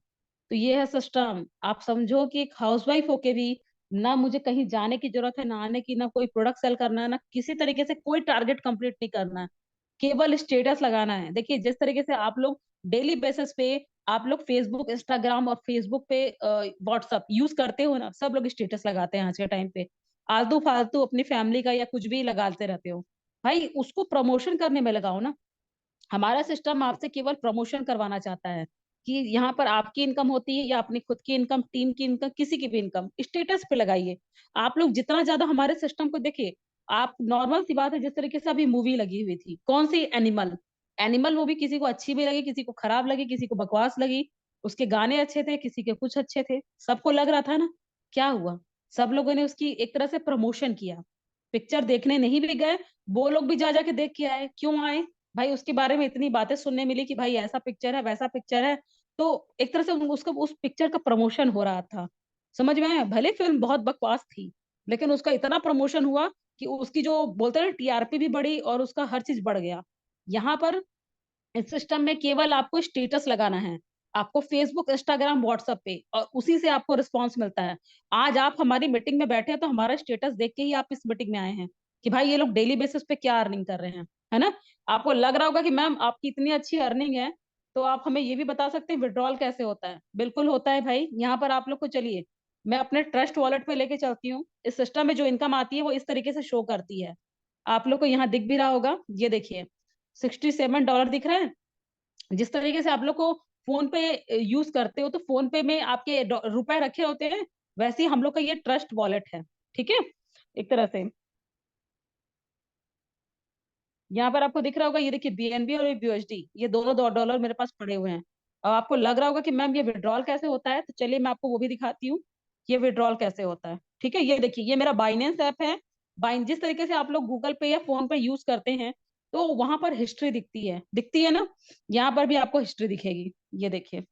तो ये है सिस्टम। आप समझो कि एक हाउसवाइफ होके भी ना मुझे कहीं जाने की जरूरत है, ना आने की, ना कोई प्रोडक्ट सेल करना है, ना किसी तरीके से कोई टारगेट कंप्लीट नहीं करना है, केवल स्टेटस लगाना है। देखिए, जिस तरीके से आप लोग डेली बेसिस पे आप लोग फेसबुक, इंस्टाग्राम और फेसबुक पे व्हाट्सअप यूज करते हो ना, सब लोग स्टेटस लगाते हैं आज के टाइम पे, आलतू फालतू अपनी फैमिली का या कुछ भी लगाते रहते हो। भाई उसको प्रमोशन करने में लगाओ ना। हमारा सिस्टम आपसे केवल प्रमोशन करवाना चाहता है कि यहाँ पर आपकी इनकम होती है या अपनी खुद की इनकम, टीम की इनकम, किसी की भी इनकम स्टेटस पे लगाइए। आप लोग जितना ज्यादा हमारे सिस्टम को देखिए, आप नॉर्मल सी बात है, जिस तरीके से अभी मूवी लगी हुई थी, कौन सी? एनिमल। एनिमल मूवी किसी को अच्छी भी लगी, किसी को खराब लगी, किसी को बकवास लगी, उसके गाने अच्छे थे, किसी के कुछ अच्छे थे, सबको लग रहा था ना। क्या हुआ? सब लोगों ने उसकी एक तरह से प्रमोशन किया। पिक्चर देखने नहीं भी गए, वो लोग भी जा जाके देख के आए। क्यों आए? भाई उसके बारे में इतनी बातें सुनने मिली कि भाई ऐसा पिक्चर है, वैसा पिक्चर है, तो एक तरह से उसका उस पिक्चर का प्रमोशन हो रहा था। समझ में आया? भले फिल्म बहुत बकवास थी, लेकिन उसका इतना प्रमोशन हुआ कि उसकी जो बोलते हैं टीआरपी भी बढ़ी और उसका हर चीज बढ़ गया। यहाँ पर इस सिस्टम में केवल आपको स्टेटस लगाना है, आपको फेसबुक, इंस्टाग्राम, व्हाट्सएप पे, और उसी से आपको रिस्पांस मिलता है। आज आप हमारी मीटिंग में बैठे हैं तो हमारा स्टेटस देख के ही आप इस मीटिंग में आए हैं कि भाई ये लोग डेली बेसिस पे क्या अर्निंग कर रहे हैं, है ना? आपको लग रहा होगा कि मैम आपकी इतनी अच्छी अर्निंग है, तो आप हमें ये भी बता सकते हैं विड्रॉल कैसे होता है? बिल्कुल होता है भाई। यहाँ पर आप लोग को चलिए मैं अपने ट्रस्ट वॉलेट पे लेके चलती हूँ। इस सिस्टम में जो इनकम आती है वो इस तरीके से शो करती है। आप लोग को यहाँ दिख भी रहा होगा, ये देखिए $67 दिख रहा है। जिस तरीके से आप लोग को फोन पे यूज करते हो तो फोन पे में आपके रुपए रखे होते हैं, वैसे ही हम लोग का ये ट्रस्ट वॉलेट है। ठीक है, एक तरह से यहाँ पर आपको दिख रहा होगा, ये देखिए बीएनबी और बीयूएसडी, ये दोनों डॉलर मेरे पास पड़े हुए हैं। अब आपको लग रहा होगा कि मैम ये विड्रॉल कैसे होता है, तो चलिए मैं आपको वो भी दिखाती हूँ ये विड्रॉल कैसे होता है। ठीक है, ये देखिए ये मेरा बाइनेंस ऐप है। बाइन जिस तरीके से आप लोग गूगल पे या फोन पे यूज करते हैं, तो वहां पर हिस्ट्री दिखती है ना? यहाँ पर भी आपको हिस्ट्री दिखेगी। ये देखिए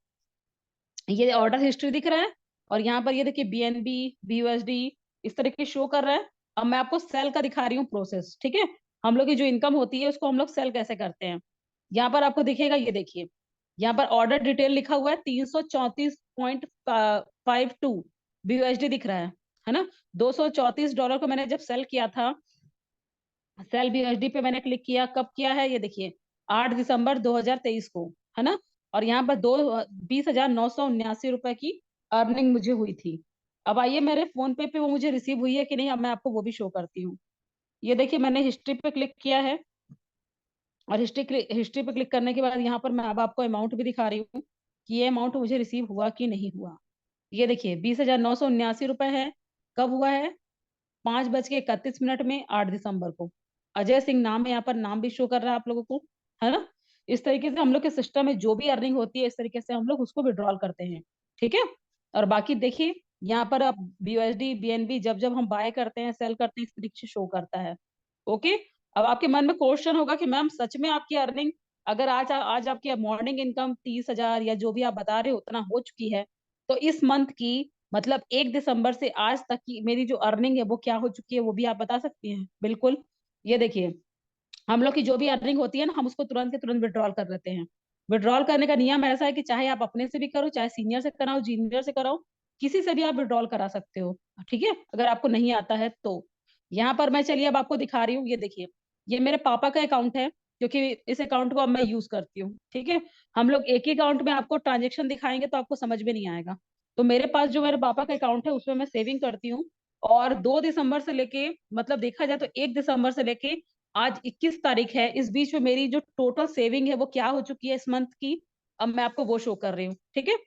ये ऑर्डर हिस्ट्री दिख रहा है, और यहाँ पर ये देखिए बीएनबी, बीयूएसडी इस तरीके शो कर रहा है। अब मैं आपको सेल का दिखा रही हूँ प्रोसेस। ठीक है, हम लोग की जो इनकम होती है उसको हम लोग सेल कैसे करते हैं। यहाँ पर आपको दिखेगा, ये देखिए यहाँ पर ऑर्डर डिटेल लिखा हुआ है, 334.52 बीयूएसडी दिख रहा है ना? $234 को मैंने जब सेल किया था, सेल बीएसडी पे मैंने क्लिक किया, कब किया है ये देखिए 8 दिसंबर 2023 को, है ना? और यहाँ पर 20,979 रुपए की अर्निंग मुझे हुई थी। अब आइए मेरे फोन पे वो मुझे रिसीव हुई है कि नहीं, अब मैं आपको वो भी शो करती हूँ। ये देखिए मैंने हिस्ट्री पे क्लिक किया है, और हिस्ट्री पे क्लिक करने के बाद यहाँ पर मैं अब आपको अमाउंट भी दिखा रही हूँ कि ये अमाउंट मुझे रिसीव हुआ कि नहीं हुआ। ये देखिए 20,979 रुपए है। कब हुआ है? 5:31 में, 8 दिसंबर को। अजय सिंह नाम है, यहाँ पर नाम भी शो कर रहा है आप लोगों को, है ना? इस तरीके से हम लोग के सिस्टम में जो भी अर्निंग होती है, इस तरीके से हम लोग उसको विड्रॉल करते हैं। ठीक है, और बाकी देखिए यहाँ पर अब बीयूएसडी, बीएनबी जब जब हम बाय करते हैं, सेल करते हैं, इस तरीके से शो करता है। ओके, अब आपके मन में क्वेश्चन होगा कि मैम सच में आपकी अर्निंग, अगर आज आपकी मॉर्निंग इनकम 30,000 या जो भी आप बता रहे हो उतना हो चुकी है, तो इस मंथ की मतलब 1 दिसंबर से आज तक की मेरी जो अर्निंग है वो क्या हो चुकी है, वो भी आप बता सकती हैं? बिल्कुल। ये देखिए हम लोग की जो भी अर्निंग होती है ना, हम उसको तुरंत के तुरंत विड्रॉल कर लेते हैं। विड्रॉल करने का नियम ऐसा है कि चाहे आप अपने से भी करो, चाहे सीनियर से कराओ, जूनियर से कराओ, किसी से भी आप विड्रॉल करा सकते हो। ठीक है, अगर आपको नहीं आता है तो। यहाँ पर मैं चलिए अब आपको दिखा रही हूँ, ये देखिए ये मेरे पापा का अकाउंट है, क्योंकि इस अकाउंट को अब मैं यूज करती हूँ। ठीक है, हम लोग एक ही अकाउंट में आपको ट्रांजेक्शन दिखाएंगे तो आपको समझ में नहीं आएगा। तो मेरे पास जो मेरे पापा का अकाउंट है उसमें मैं सेविंग करती हूँ, और 2 दिसंबर से लेके, मतलब देखा जाए तो 1 दिसंबर से लेके आज 21 तारीख है, इस बीच में मेरी जो टोटल सेविंग है वो क्या हो चुकी है इस मंथ की, अब मैं आपको वो शो कर रही हूँ। ठीक है,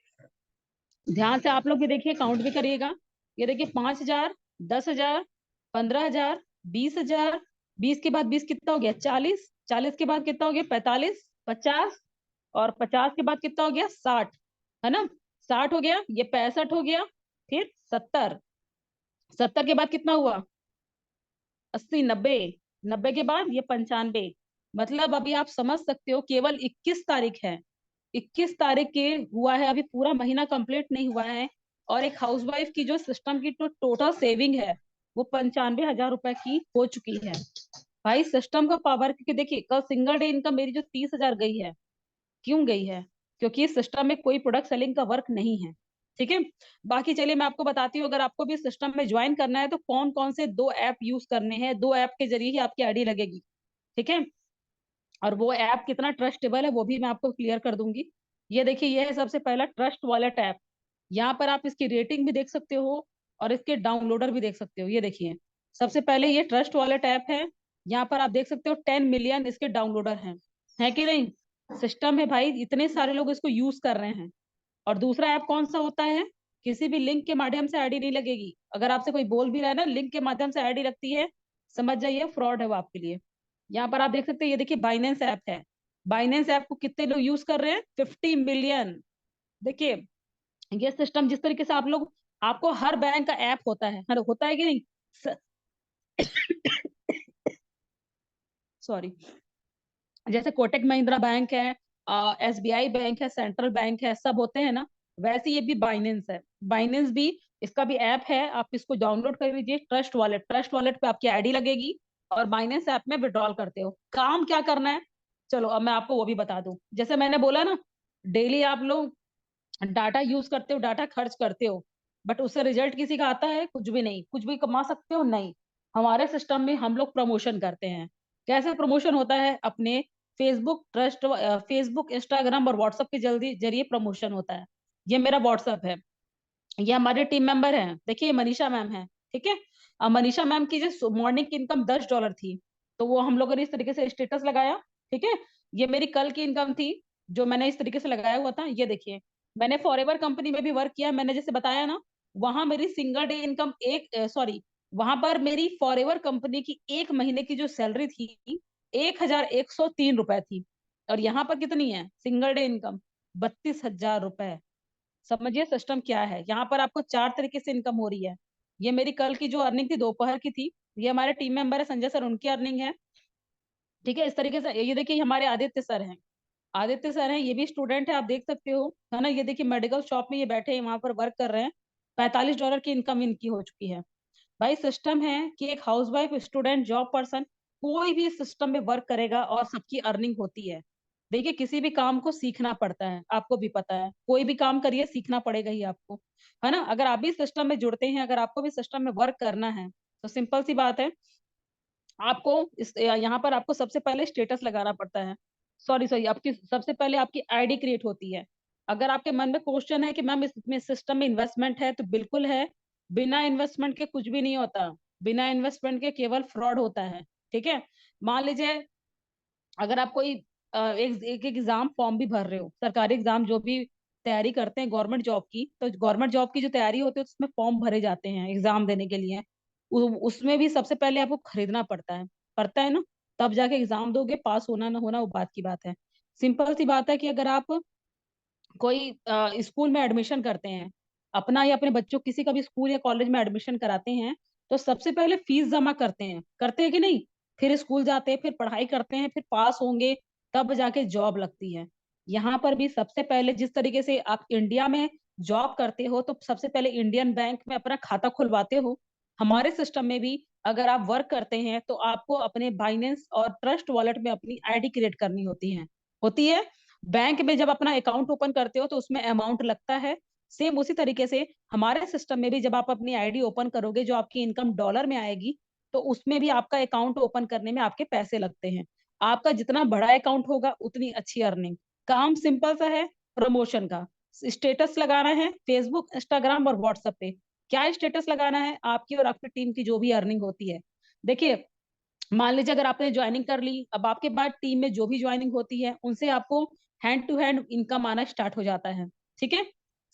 ध्यान से आप लोग भी देखिए, काउंट भी करिएगा। ये देखिए 5,000, 10,000, 15,000, 20,000, 20 के बाद 20 कितना हो गया? 40, 40 के बाद कितना हो गया? 45, 50, और 50 के बाद कितना हो गया? 60, है ना? 60 हो गया, ये 65 हो गया, फिर 70, 70 के बाद कितना हुआ? 80, 90, 90 के बाद ये 95। मतलब अभी आप समझ सकते हो केवल 21 तारीख है, 21 तारीख के हुआ है, अभी पूरा महीना कंप्लीट नहीं हुआ है, और एक हाउसवाइफ की जो सिस्टम की तो टोटल सेविंग है वो 95,000 रुपए की हो चुकी है। भाई सिस्टम का पावर, क्योंकि देखिए कल सिंगल डे इनकम मेरी जो 30,000 गई है, क्यों गई है? क्योंकि इस सिस्टम में कोई प्रोडक्ट सेलिंग का वर्क नहीं है। ठीक है, बाकी चलिए मैं आपको बताती हूँ, अगर आपको भी सिस्टम में ज्वाइन करना है तो कौन कौन से 2 ऐप यूज करने हैं, 2 ऐप के जरिए ही आपकी आईडी लगेगी। ठीक है, और वो ऐप कितना ट्रस्टेबल है वो भी मैं आपको क्लियर कर दूंगी। ये देखिए ये है सबसे पहला ट्रस्ट वॉलेट ऐप। यहाँ पर आप इसकी रेटिंग भी देख सकते हो, और इसके डाउनलोडर भी देख सकते हो। ये देखिए सबसे पहले ये ट्रस्ट वॉलेट ऐप है, यहाँ पर आप देख सकते हो 10 मिलियन इसके डाउनलोडर हैं, है कि नहीं? सिस्टम है भाई, इतने सारे लोग इसको यूज कर रहे हैं। और दूसरा ऐप कौन सा होता है? किसी भी लिंक के माध्यम से आईडी नहीं लगेगी। अगर आपसे कोई बोल भी रहा है ना लिंक के माध्यम से आईडी लगती है, समझ जाइए फ्रॉड है वो आपके लिए। यहाँ पर आप देख सकते हैं, ये देखिए बाइनेंस ऐप है। बाइनेंस ऐप को कितने लोग यूज कर रहे हैं? 50 मिलियन। देखिए ये सिस्टम जिस तरीके से आप लोग, आपको हर बैंक का ऐप होता है कि नहीं? सॉरी, जैसे कोटक महिंद्रा बैंक है, एसबीआई बैंक है, सेंट्रल बैंक है, सब होते हैं ना, वैसे ये भी बाइनेंस है। बाइनेंस भी इसका भी ऐप है, आप इसको डाउनलोड कर लीजिए, ट्रस्ट वॉलेट। ट्रस्ट वॉलेट पे आपकी आईडी लगेगी और बाइनेंस ऐप में विड्रॉल करते हो। काम क्या करना है, चलो अब मैं आपको वो भी बता दूं। जैसे मैंने बोला ना, डेली आप लोग डाटा यूज करते हो, डाटा खर्च करते हो, बट उससे रिजल्ट किसी का आता है? कुछ भी नहीं। कुछ भी कमा सकते हो? नहीं। हमारे सिस्टम में हम लोग प्रमोशन करते हैं। कैसे प्रमोशन होता है? अपने फेसबुक ट्रस्ट, फेसबुक, इंस्टाग्राम और व्हाट्सएप के जल्दी जरिए प्रमोशन होता है। ये मेरा व्हाट्सएप है, ये हमारे टीम मेंबर हैं, देखिए मनीषा मैम है, ठीक है। अब मनीषा मैम की जो मॉर्निंग की इनकम $10 थी, तो वो हम लोगों ने इस तरीके से स्टेटस लगाया, ठीक है। ये मेरी कल की इनकम थी, जो मैंने इस तरीके से लगाया हुआ था, ये देखिए। मैंने फॉरएवर कंपनी में भी वर्क किया, मैंने जैसे बताया ना, वहां मेरी सिंगल डे इनकम एक सॉरी, वहां पर मेरी फॉरएवर कंपनी की एक महीने की जो सैलरी थी, ₹1,103 थी। और यहाँ पर कितनी है सिंगल डे इनकम? ₹32,000। समझिए सिस्टम क्या है। यहाँ पर आपको 4 तरीके से इनकम हो रही है। ये मेरी कल की जो अर्निंग थी, दोपहर की थी। ये हमारे टीम मेंबर है संजय सर, उनकी अर्निंग है, ठीक है। इस तरीके से ये देखिए हमारे आदित्य सर हैं, आदित्य सर हैं, ये भी स्टूडेंट है, आप देख सकते हो, है ना। ये देखिए मेडिकल शॉप में ये बैठे हैं, वहां पर वर्क कर रहे हैं। $45 की इनकम इनकी हो चुकी है। भाई सिस्टम है कि एक हाउसवाइफ, स्टूडेंट, जॉब पर्सन, कोई भी सिस्टम में वर्क करेगा और सबकी अर्निंग होती है। देखिए किसी भी काम को सीखना पड़ता है, आपको भी पता है, कोई भी काम करिए सीखना पड़ेगा ही आपको, है ना। अगर आप भी सिस्टम में जुड़ते हैं, अगर आपको भी सिस्टम में वर्क करना है, तो सिंपल सी बात है, आपको इस यहाँ पर आपको सबसे पहले स्टेटस लगाना पड़ता है। सॉरी सॉरी, आपकी सबसे पहले आपकी आईडी क्रिएट होती है। अगर आपके मन में क्वेश्चन है कि मैम इसमें सिस्टम में इन्वेस्टमेंट है, तो बिल्कुल है। बिना इन्वेस्टमेंट के कुछ भी नहीं होता, बिना इन्वेस्टमेंट के केवल फ्रॉड होता है, ठीक है। मान लीजिए अगर आप कोई एक एग्जाम फॉर्म भी भर रहे हो, सरकारी एग्जाम जो भी तैयारी करते हैं गवर्नमेंट जॉब की, तो गवर्नमेंट जॉब की जो तैयारी होती है उसमें फॉर्म भरे जाते हैं एग्जाम देने के लिए। उसमें भी सबसे पहले आपको खरीदना पड़ता है ना। तब जाके एग्जाम दोगे, पास होना ना होना वो बात की बात है। सिंपल सी बात है कि अगर आप कोई स्कूल में एडमिशन करते हैं, अपना या अपने बच्चों किसी का भी स्कूल या कॉलेज में एडमिशन कराते हैं, तो सबसे पहले फीस जमा करते हैं कि नहीं? फिर स्कूल जाते हैं, फिर पढ़ाई करते हैं, फिर पास होंगे, तब जाके जॉब लगती है। यहाँ पर भी सबसे पहले जिस तरीके से आप इंडिया में जॉब करते हो, तो सबसे पहले इंडियन बैंक में अपना खाता खुलवाते हो। हमारे सिस्टम में भी अगर आप वर्क करते हैं, तो आपको अपने बाइनेंस और ट्रस्ट वॉलेट में अपनी आईडी क्रिएट करनी होती है। बैंक में जब अपना अकाउंट ओपन करते हो, तो उसमें अमाउंट लगता है। सेम उसी तरीके से हमारे सिस्टम में भी जब आप अपनी आईडी ओपन करोगे, जो आपकी इनकम डॉलर में आएगी, तो उसमें भी आपका अकाउंट ओपन करने में आपके पैसे लगते हैं। आपका जितना बड़ा अकाउंट होगा उतनी अच्छी अर्निंग। काम सिंपल सा है, प्रमोशन का। स्टेटस लगाना है फेसबुक, इंस्टाग्राम और व्हाट्सएप पे। क्या स्टेटस लगाना है? आपकी और आपकी टीम की जो भी अर्निंग होती है। देखिए मान लीजिए अगर आपने ज्वाइनिंग कर ली, अब आपके बाद टीम में जो भी ज्वाइनिंग होती है, उनसे आपको हैंड टू हैंड इनकम आना स्टार्ट हो जाता है, ठीक है।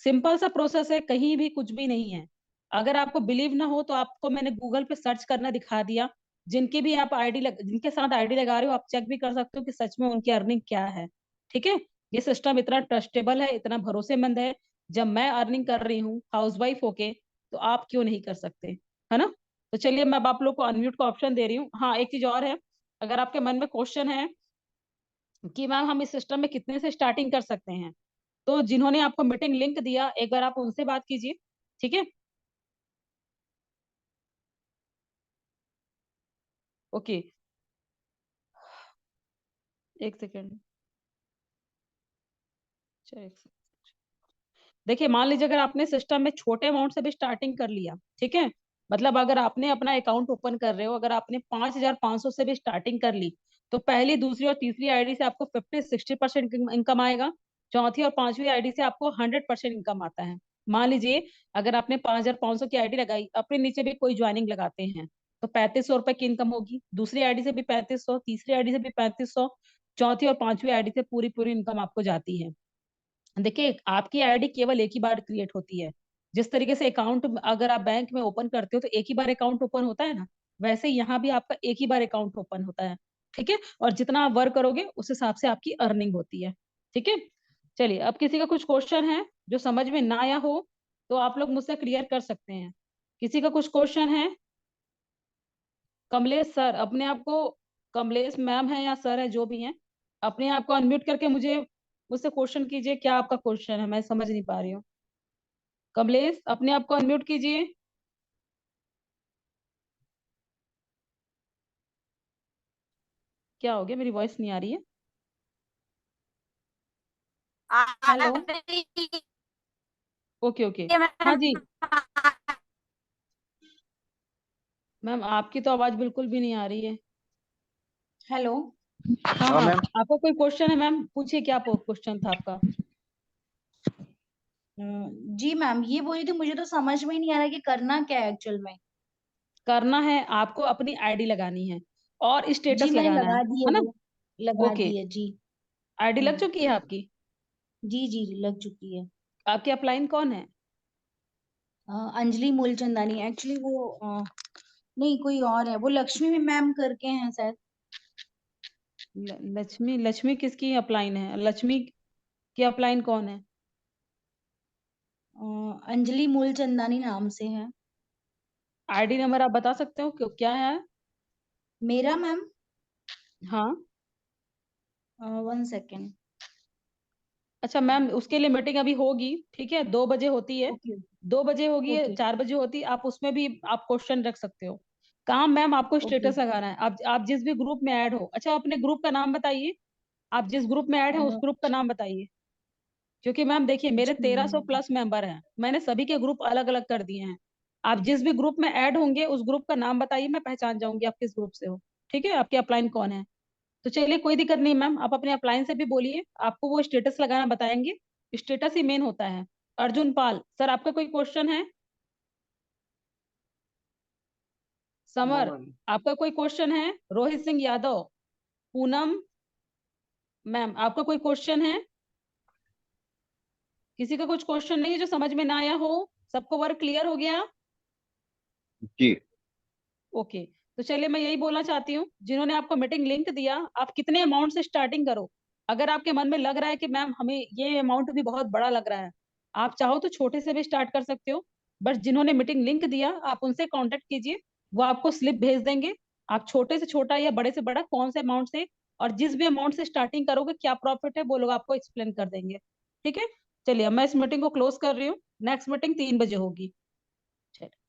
सिंपल सा प्रोसेस है, कहीं भी कुछ भी नहीं है। अगर आपको बिलीव ना हो, तो आपको मैंने गूगल पे सर्च करना दिखा दिया। जिनके साथ आईडी लगा रहे हो, आप चेक भी कर सकते हो कि सच में उनकी अर्निंग क्या है, ठीक है। ये सिस्टम इतना ट्रस्टेबल है, इतना भरोसेमंद है। जब मैं अर्निंग कर रही हूँ हाउस वाइफ होके, तो आप क्यों नहीं कर सकते, है ना। तो चलिए मैं अब आप लोग को अनम्यूट का ऑप्शन दे रही हूँ। हाँ एक चीज और है, अगर आपके मन में क्वेश्चन है कि मैम हम इस सिस्टम में कितने से स्टार्टिंग कर सकते हैं, तो जिन्होंने आपको मीटिंग लिंक दिया, एक बार आप उनसे बात कीजिए, ठीक है। ओके, एक सेकेंड, चलिए एक सेकंड। देखिए मान लीजिए अगर आपने सिस्टम में छोटे अमाउंट से भी स्टार्टिंग कर लिया, ठीक है, मतलब अगर आपने अपना अकाउंट ओपन कर रहे हो, अगर आपने 5,500 से भी स्टार्टिंग कर ली, तो पहली, दूसरी और तीसरी आईडी से आपको 50-60% इनकम आएगा। चौथी और पांचवी आईडी से आपको 100% इनकम आता है। मान लीजिए अगर आपने 5,500 की आईडी लगाई, अपने नीचे भी कोई ज्वाइनिंग लगाते हैं, तो ₹3,500 की इनकम होगी। दूसरी आईडी से भी 3,500, तीसरी आईडी से भी 3,500, चौथी और पांचवी आईडी से पूरी पूरी इनकम आपको जाती है। देखिए आपकी आईडी केवल एक ही बार क्रिएट होती है। जिस तरीके से अकाउंट अगर आप बैंक में ओपन करते हो तो एक ही बार अकाउंट ओपन होता है ना, वैसे यहाँ भी आपका एक ही बार अकाउंट ओपन होता है, ठीक है। और जितना आप वर्क करोगे उस हिसाब से आपकी अर्निंग होती है, ठीक है। चलिए अब किसी का कुछ क्वेश्चन है जो समझ में ना आया हो, तो आप लोग मुझसे क्लियर कर सकते हैं। किसी का कुछ क्वेश्चन है? कमलेश सर अपने आप को, कमलेश मैम है या सर है जो भी हैं, अपने आप को अनम्यूट करके मुझे मुझसे क्वेश्चन कीजिए। क्या आपका क्वेश्चन है? मैं समझ नहीं पा रही हूँ। कमलेश अपने आप को अनम्यूट कीजिए। क्या हो गया, मेरी वॉइस नहीं आ रही है? हेलो। Okay okay. हाँ जी मैम, आपकी तो आवाज बिल्कुल भी नहीं आ रही है। हेलो। हाँ हाँ हाँ, मैम। आपका कोई क्वेश्चन है मैम? पूछिए, क्या क्वेश्चन था आपका? जी मैम, ये बोली थी, मुझे तो समझ में ही नहीं आ रहा कि करना क्या है एक्चुअल में। करना है आपको, अपनी आईडी लगानी है और जी स्टेटस मैंने लगाना लगा दी है है ना? वो, लगा ओके, दी है जी। आईडी लग हम्म। चुकी है आपकी? जी जी जी, लग चुकी है। आपके अपलाइन कौन है? अंजलि मूलचंदानी एक्चुअली वो नहीं, कोई और है, वो लक्ष्मी मैम करके हैं शायद। लक्ष्मी? लक्ष्मी किसकी अपलाइन है? लक्ष्मी की अपलाइन कौन है? अंजलि मूलचंदानी नाम से है। आईडी नंबर आप बता सकते हो क्या है? मेरा मैम, हाँ। 1 सेकेंड। अच्छा मैम, उसके लिए मीटिंग अभी होगी, ठीक है, 2 बजे होती है। ओके 2 बजे होगी, ओके 4 बजे होती है, आप उसमें भी आप क्वेश्चन रख सकते हो। काम मैम आपको ओके। स्टेटस लगाना है। आप जिस भी ग्रुप में ऐड हो, अच्छा अपने ग्रुप का नाम बताइए। आप जिस ग्रुप में ऐड है उस ग्रुप का नाम बताइए। क्योंकि मैम देखिए, मेरे जी 1300 प्लस मेंबर हैं, मैंने सभी के ग्रुप अलग अलग कर दिए हैं। आप जिस भी ग्रुप में ऐड होंगे उस ग्रुप का नाम बताइए, मैं पहचान जाऊंगी आप किस ग्रुप से हो। ठीक है, आपके अपलाइन कौन है? तो चलिए, कोई दिक्कत नहीं मैम, आप अपने अपलाइन से भी बोलिए, आपको वो स्टेटस लगाना बताएंगे। स्टेटस ही मेन होता है। अर्जुन पाल सर, आपका कोई क्वेश्चन है? No Samar, ma'am. आपका कोई क्वेश्चन है? रोहित सिंह यादव, पूनम मैम, आपका कोई क्वेश्चन है? किसी का कुछ क्वेश्चन नहीं है जो समझ में ना आया हो? सबको वर्क क्लियर हो गया? जी। ओके। तो चलिए, मैं यही बोलना चाहती हूँ, जिन्होंने आपको मीटिंग लिंक दिया, आप कितने अमाउंट से स्टार्टिंग करो। अगर आपके मन में लग रहा है कि मैम हमें ये अमाउंट भी बहुत बड़ा लग रहा है, आप चाहो तो छोटे से भी स्टार्ट कर सकते हो। बट जिन्होंने मीटिंग लिंक दिया, आप उनसे कांटेक्ट कीजिए, वो आपको स्लिप भेज देंगे। आप छोटे से छोटा या बड़े से बड़ा कौन से अमाउंट से और जिस भी अमाउंट से स्टार्टिंग करोगे, क्या प्रॉफिट है, वो लोग आपको एक्सप्लेन कर देंगे। ठीक है, चलिए अब मैं इस मीटिंग को क्लोज कर रही हूँ। नेक्स्ट मीटिंग 3 बजे होगी। चलिए।